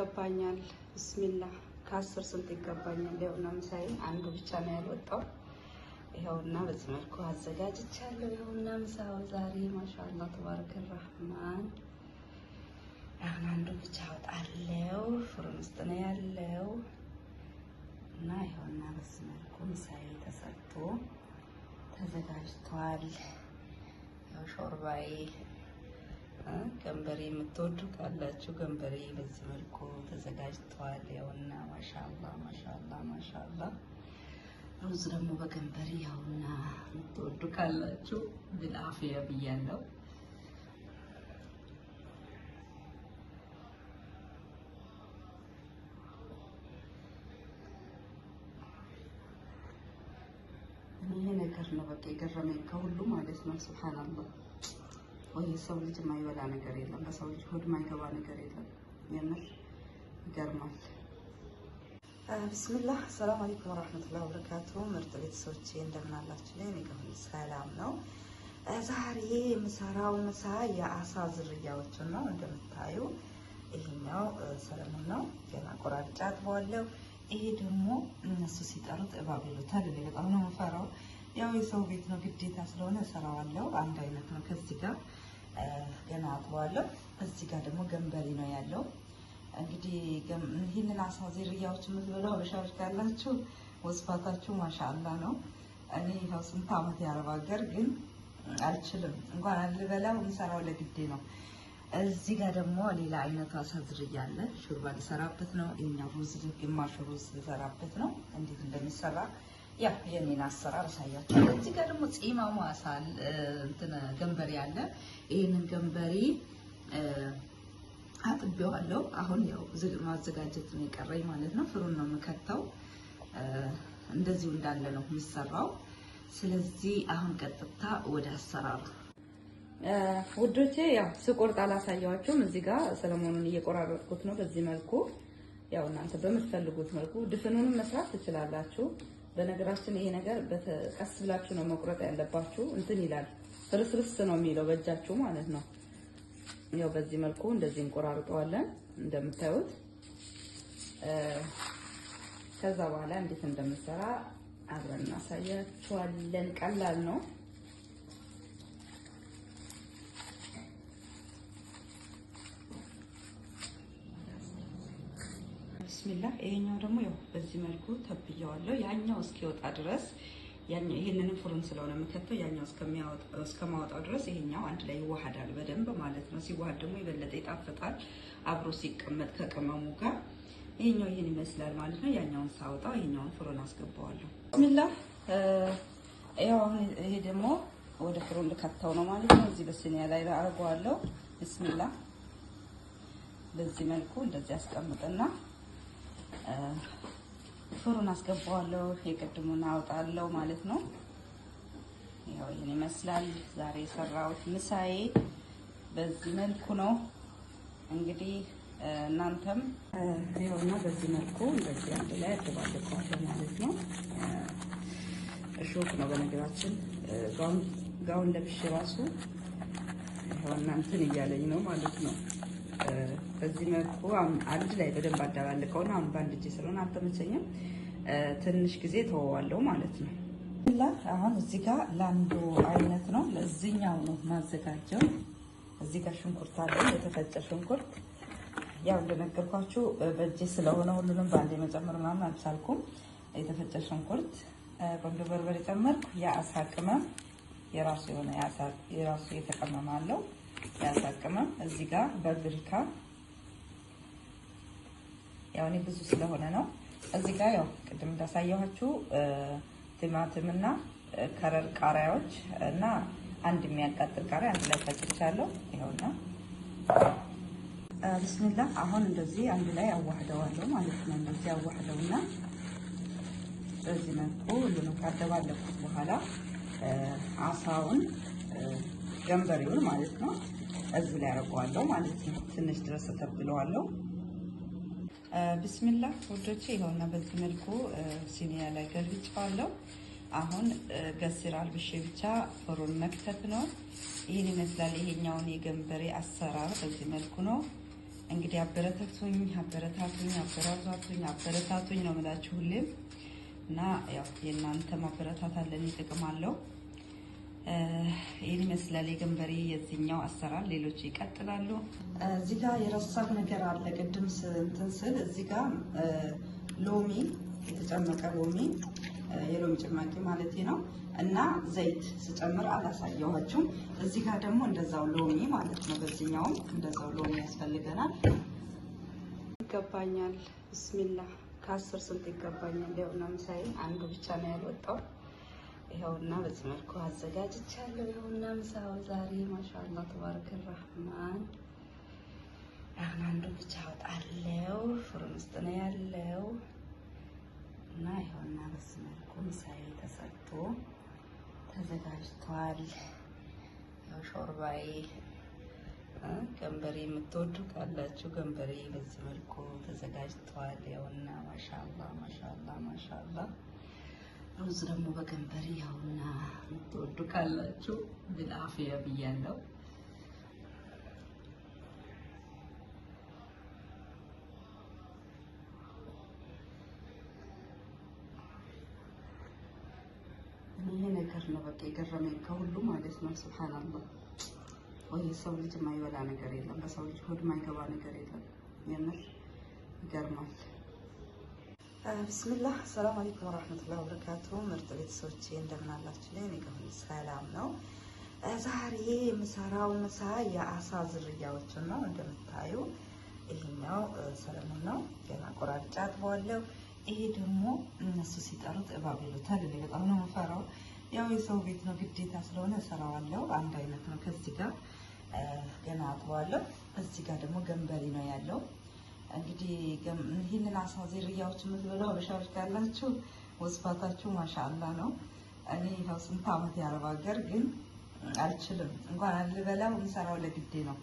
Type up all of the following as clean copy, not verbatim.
ይገባኛል? ቢስሚላህ ከ10 ስንት ይገባኛል? ይኸውና ምሳዬ አንዱ ብቻ ነው ያልወጣው። ይኸውና በዚህ መልኩ አዘጋጅቻለሁ። ይኸውና ምሳው ዛሬ ማሻአላህ ተባረከ ረህማን። አሁን አንዱ ብቻ አወጣለሁ። ፍሩን ውስጥ ነው ያለው እና ይኸውና በዚህ መልኩ ምሳዬ ተሰርቶ ተዘጋጅቷል። ያው ሾርባዬ ገንበሬ የምትወዱ ካላችሁ ገንበሬ በዚህ መልኩ ተዘጋጅቷል። ያውና ማሻአላህ ማሻአላህ ማሻአላህ። ሩዝ ደግሞ በገንበሬ ያውና የምትወዱ ካላችሁ ቢልአፊያ ብያለሁ። ይሄ ነገር ነው በቃ የገረመኝ ከሁሉ ማለት ነው። ሱብሃንአላህ ወይ ሰው ልጅ የማይበላ ነገር የለም፣ በሰው ልጅ ሆድ የማይገባ ነገር የለም። የምር ይገርማል። ቢስሚላህ ሰላም አለይኩም ወራህመቱላሂ ወበረካቱ። ምርጥ ቤተሰቦቼ እንደምን አላችሁ? እኔ ጋር ሰላም ነው። ዛሬ የምሰራው ምሳ የአሳ ዝርያዎችን ነው። እንደምታዩ ይሄኛው ሰለሞን ነው፣ ገና ቆራርጬ አጥበዋለሁ። ይሄ ደግሞ እነሱ ሲጠሩት እባብ ይሉታል። እኔ በጣም ነው የምፈራው። ያው የሰው ቤት ነው ግዴታ ስለሆነ እሰራዋለሁ። አንድ አይነት ነው። ከዚህ ጋር ገና አጥበዋለሁ። እዚህ ጋር ደግሞ ገንበሬ ነው ያለው። እንግዲህ ይህንን አሳ ዝርያዎች የምትበሉ አበሻዎች ካላችሁ ወስፋታችሁ ማሻአላ ነው። እኔ ያው ስንት ዓመት ያረብ ሀገር ግን አልችልም፣ እንኳን አልበላው የምሰራው ለግዴ ነው። እዚህ ጋር ደግሞ ሌላ አይነት አሳ ዝርያ አለ። ሹርባ ሊሰራበት ነው። እኛ ሩዝ ግማሽ ሩዝ ሊሰራበት ነው። እንዴት እንደሚሰራ ያ የኔን አሰራር አሳያችኋለሁ። እዚህ ጋር ደግሞ ጺማሙ አሳ እንትን ገንበሬ አለ። ይሄንን ገንበሬ አጥቤዋለሁ። አሁን ያው ማዘጋጀት ነው የቀረኝ ማለት ነው። ፍሩን ነው የምከተው። እንደዚሁ እንዳለ ነው የሚሰራው። ስለዚህ አሁን ቀጥታ ወደ አሰራሩ ውዶቼ። ያው ስቆርጥ አላሳያችሁም። እዚህ ጋር ሰለሞኑን እየቆራረጥኩት ነው በዚህ መልኩ። ያው እናንተ በምትፈልጉት መልኩ ድፍኑንም መስራት ትችላላችሁ። በነገራችን ይሄ ነገር ቀስ ብላችሁ ነው መቁረጥ ያለባችሁ። እንትን ይላል ፍርስርስ ነው የሚለው በእጃችሁ ማለት ነው። ያው በዚህ መልኩ እንደዚህ እንቆራርጠዋለን እንደምታዩት። ከዛ በኋላ እንዴት እንደምሰራ አብረን እናሳያችኋለን። ቀላል ነው። ቢስሚላህ። ይሄኛው ደግሞ ያው በዚህ መልኩ ተብያዋለሁ። ያኛው እስኪወጣ ድረስ ይሄንን ፍሩን ስለሆነ የምከተው ያኛው እስከማወጣው ድረስ ይሄኛው አንድ ላይ ይዋሃዳል በደንብ ማለት ነው። ሲዋሃድ ደግሞ የበለጠ ይጣፍጣል አብሮ ሲቀመጥ ከቅመሙ ጋር። ይሄኛው ይሄን ይመስላል ማለት ነው። ያኛውን ሳወጣው ይሄኛውን ፍሩን አስገባዋለሁ። ቢስሚላህ። ያው ይሄ ደግሞ ወደ ፍሩን ልከተው ነው ማለት ነው። እዚህ በስኒያ ላይ አደርገዋለሁ። ቢስሚላህ። በዚህ መልኩ እንደዚህ አስቀምጥና ፍሩን አስገባዋለሁ። የቅድሙን አውጣለሁ ማለት ነው። ያው ይሄን ይመስላል ዛሬ የሰራሁት ምሳዬ በዚህ መልኩ ነው። እንግዲህ እናንተም ይኸውና በዚህ መልኩ እንደዚህ አንድ ላይ አደባለቀዋለሁ ማለት ነው። እሾክ ነው በነገራችን። ጋውን ለብሼ ራሱ ይኸውና እንትን እያለኝ ነው ማለት ነው። በዚህ መልኩ አንድ ላይ በደንብ አደባልቀውና አሁን ባንድ እጄ ስለሆነ አልተመቸኝም። ትንሽ ጊዜ ተወዋለሁ ማለት ነው። አሁን እዚህ ጋር ለአንዱ አይነት ነው ለዚህኛው ነው ማዘጋጀው። እዚህ ጋር ሽንኩርት አለ፣ የተፈጨ ሽንኩርት። ያው እንደነገርኳችሁ በእጄ ስለሆነ ሁሉንም ባንዴ መጨመር ምናምን አልቻልኩም። የተፈጨ ሽንኩርት፣ ቆንጆ በርበሬ ጨመርኩ። የአሳ ቅመም የራሱ የሆነ የራሱ የተቀመመ አለው። የአሳ ቅመም እዚህ ጋር በብሪካ ያው እኔ ብዙ ስለሆነ ነው። እዚህ ጋር ያው ቅድም እንዳሳየኋችሁ ቲማቲምና ከረር ቃሪያዎች እና አንድ የሚያቃጥል ቃሪያ አንድ ላይ ፈጭቻለሁ። ይኸውና ቢስሚላህ። አሁን እንደዚህ አንድ ላይ አዋህደዋለሁ ማለት ነው። እንደዚህ አዋህደውና በዚህ መልኩ ሁሉንም ካደባለኩት በኋላ አሳውን ገንበሬውን ማለት ነው እዚህ ላይ አደርገዋለሁ ማለት ነው። ትንሽ ድረስ ተተብለዋለሁ። ቢስሚላህ ወዶቼ። ይኸውና በዚህ መልኩ ሲኒያ ላይ ገልብጫዋለሁ። አሁን ገስር አልብሼ ብቻ ፍሩን መክተት ነው። ይህን ይመስላል። ይሄኛውን የገንበሬ አሰራር በዚህ መልኩ ነው። እንግዲህ አበረታቱኝ ነው የምላችሁ ሁሌም እና ያው የእናንተ ማበረታታት ለኔ ጥቅም አለው። ይሄን ይመስላል የገንበሬ የዚህኛው አሰራር። ሌሎች ይቀጥላሉ። እዚህ ጋር የረሳው ነገር አለ። ቅድም እንትን ስል እዚህ ጋር ሎሚ፣ የተጨመቀ ሎሚ፣ የሎሚ ጭማቂ ማለት ነው እና ዘይት ስጨምር አላሳየኋችሁም። እዚህ ጋር ደግሞ እንደዛው ሎሚ ማለት ነው። በዚህኛውም እንደዛው ሎሚ ያስፈልገናል። ይገባኛል። ቢስሚላህ ከ10 ስንት ይገባኛል። ይኸውና ምሳዬ አንዱ ብቻ ነው ያልወጣው። ይኸውና በዚህ መልኩ አዘጋጅቻለሁ። ይኸውና ምሳው ዛሬ ማሻአላህ ተባረከ ረህማን። አሁን አንዱ ብቻ አወጣለሁ። ፍሩን ውስጥ ነው ያለው እና ይኸውና በዚህ መልኩ ምሳዬ ተሰርቶ ተዘጋጅቷል። ያው ሾርባዬ ገንበሬ የምትወዱ ካላችሁ ገንበሬ በዚህ መልኩ ተዘጋጅቷል። ያውና ማሻአላህ ሩዝ ደግሞ በገንበሬ ያውና የምትወዱ ካላችሁ ብልአፍያ ብያለሁ። ይሄ ነገር ነው በቃ የገረመኝ ከሁሉ ማለት ነው። ሱብሃንአላህ ወይ ሰው ልጅ የማይበላ ነገር የለም፣ በሰው ልጅ ሆድ የማይገባ ነገር የለም። የምር ይገርማል። ቢስሚላህ ሰላም አለይኩም ወራህመቱላሂ ወበረካቱሁ። ምርጥ ቤተሰቦቼ እንደምን አላችሁ? እኔ ጋር ሰላም ነው። ዛሬ የምሰራው ምሳ የአሳ ዝርያዎችን ነው። እንደምታዩ ይሄኛው ሰለሞን ነው። ገና ቆራርጬ አጥበዋለሁ። ይሄ ደግሞ እነሱ ሲጠሩት እባብ ይሉታል። እኔ በጣም ነው የምፈራው። ያው የሰው ቤት ነው ግዴታ ስለሆነ እሰራዋለሁ። አንድ አይነት ነው። ከዚህ ጋር ገና አጥበዋለሁ። እዚህ ጋር ደግሞ ገንበሬ ነው ያለው። እንግዲህ ይህንን አሳ ዝርያዎች የምትበሉ ሀበሻዎች ካላችሁ ወስፋታችሁ ማሻአላ ነው። እኔ ያው ስንት ዓመት ያረብ ሀገር ግን አልችልም፣ እንኳን አልበላው የምሰራው ለግዴ ነው።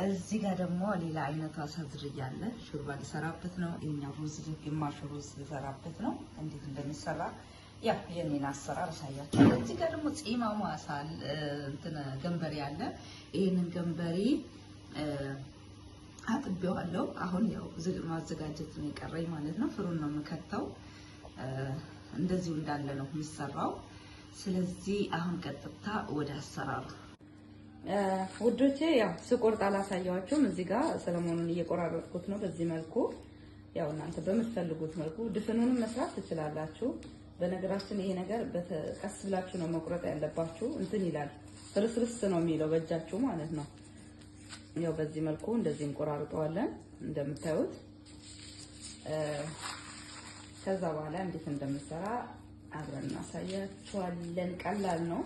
እዚህ ጋር ደግሞ ሌላ አይነት አሳ ዝርያ አለ። ሹርባ ሊሰራበት ነው። እኛው ሩዝ ግማሽ ሩዝ ሊሰራበት ነው። እንዴት እንደሚሰራ ያ የኔን አሰራር አሳያችኋለሁ። እዚህ ጋር ደግሞ ጺማሙ አሳ እንትን ገንበሬ አለ። ይሄንን ገንበሬ አጥቤዋለሁ። አሁን ያው ማዘጋጀት ነው የቀረኝ ማለት ነው። ፍሩን ነው የምከተው። እንደዚሁ እንዳለ ነው የሚሰራው። ስለዚህ አሁን ቀጥታ ወደ አሰራሩ ውዶቼ። ያው ስቆርጥ አላሳያችሁም። እዚህ ጋር ሰለሞኑን እየቆራረጥኩት ነው በዚህ መልኩ። ያው እናንተ በምትፈልጉት መልኩ ድፍኑንም መስራት ትችላላችሁ። በነገራችን ይሄ ነገር ቀስ ብላችሁ ነው መቁረጥ ያለባችሁ። እንትን ይላል ፍርስርስ ነው የሚለው በእጃችሁ ማለት ነው። ያው በዚህ መልኩ እንደዚህ እንቆራርጠዋለን እንደምታዩት። ከዛ በኋላ እንዴት እንደምሰራ አብረን እናሳያችኋለን። ቀላል ነው።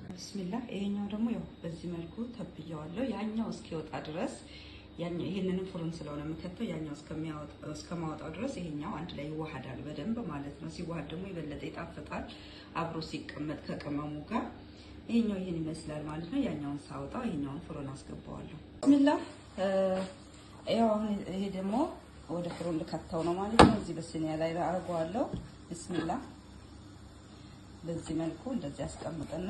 ቢስሚላህ። ይሄኛው ደግሞ ያው በዚህ መልኩ ተብየዋለሁ ያኛው እስኪወጣ ድረስ። ያኛው ይሄንንም ፍሩን ስለሆነ የምከተው ያኛው እስከማወጣው ድረስ ይሄኛው አንድ ላይ ይዋሃዳል በደንብ ማለት ነው። ሲዋሃድ ደግሞ የበለጠ ይጣፍጣል አብሮ ሲቀመጥ ከቅመሙ ጋር። ይሄኛው ይሄን ይመስላል ማለት ነው። ያኛውን ሳወጣው ይሄኛውን ፍሩን አስገባዋለሁ። ቢስሚላህ። ያው ይሄ ደግሞ ወደ ፍሩን ልከተው ነው ማለት ነው። እዚህ በስኒያ ላይ አደርገዋለሁ። ቢስሚላህ። በዚህ መልኩ እንደዚህ አስቀምጥና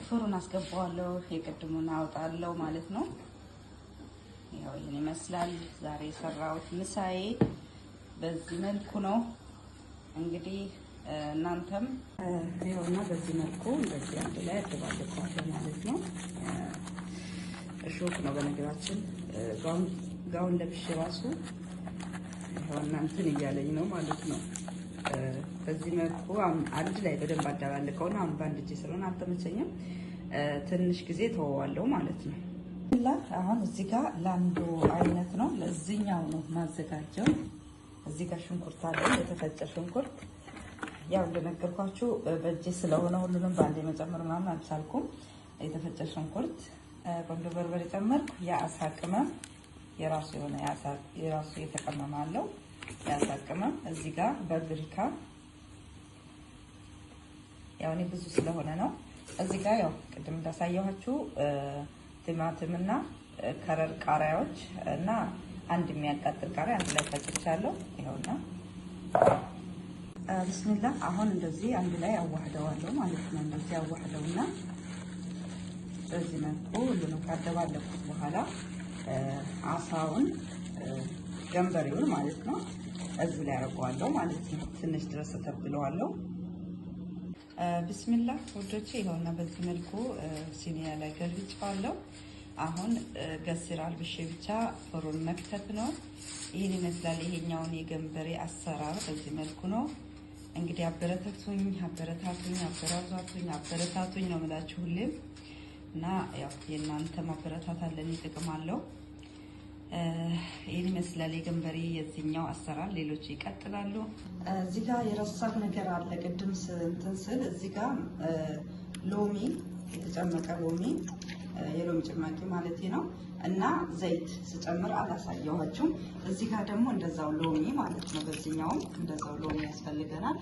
ፍሩን አስገባዋለሁ። የቅድሙን አወጣለሁ ማለት ነው። ያው ይሄን ይመስላል ዛሬ የሰራሁት ምሳዬ በዚህ መልኩ ነው። እንግዲህ እናንተም ይኸውና በዚህ መልኩ እንደዚህ አንድ ላይ አደባለቀዋለሁ ማለት ነው። ሾክ ነው በነገራችን። ጋውን ለብሼ ራሱ ይኸውና እንትን እያለኝ ነው ማለት ነው። በዚህ መልኩ አንድ ላይ በደንብ አደባለቀውና አሁን ባንድ እጄ ስለሆነ አልተመቸኝም። ትንሽ ጊዜ ተወዋለሁ ማለት ነው። አሁን እዚህ ጋር ለአንዱ አይነት ነው ለዚህኛው ነው ማዘጋጀው። እዚህ ጋር ሽንኩርት አለ፣ የተፈጨ ሽንኩርት። ያው እንደነገርኳችሁ በእጄ ስለሆነ ሁሉንም ባንዴ መጨመር ምናምን አልቻልኩም። የተፈጨ ሽንኩርት፣ ቆንጆ በርበሬ ጨመርኩ። የአሳ ቅመም የራሱ የሆነ የራሱ የተቀመመ አለው የአሳ ቅመም። እዚህ ጋር በብሪካ ያው እኔ ብዙ ስለሆነ ነው። እዚህ ጋር ያው ቅድም እንዳሳየኋችሁ ቲማቲም እና ከረር ቃሪያዎች እና አንድ የሚያቃጥል ቃሪያ አንድ ላይ ፈጭቻለሁ። ይኸውና ቢስሚላህ አሁን እንደዚህ አንድ ላይ አዋህደዋለሁ ማለት ነው። እንደዚህ አዋህደውና በዚህ መልኩ ሁሉንም ካደባለኩት በኋላ አሳውን ገንበሬውን ማለት ነው እዚህ ላይ አደርገዋለሁ ማለት ነው። ትንሽ ድረስ ተተብለዋለሁ። ቢስሚላህ ወዶቼ ይኸውና በዚህ መልኩ ሲኒያ ላይ ገልብጫለሁ። አሁን ገስር አልብሼ ብቻ ፍሩን መክተት ነው። ይህን ይመስላል ይሄኛውን የገንበሬ አሰራር በዚህ መልኩ ነው። እንግዲህ አበረታቱኝ ነው የምላችሁ ሁሌም እና ያው የእናንተ ማበረታታት ለኔ ጥቅም አለው። ይህን ይመስላል የገንበሬ የዚህኛው አሰራር። ሌሎች ይቀጥላሉ። እዚህ ጋር የረሳት ነገር አለ። ቅድም እንትን ስል እዚህ ጋር ሎሚ፣ የተጨመቀ ሎሚ፣ የሎሚ ጭማቂ ማለት ነው እና ዘይት ስጨምር አላሳየኋችሁም። እዚህ ጋር ደግሞ እንደዛው ሎሚ ማለት ነው። በዚህኛውም እንደዛው ሎሚ ያስፈልገናል።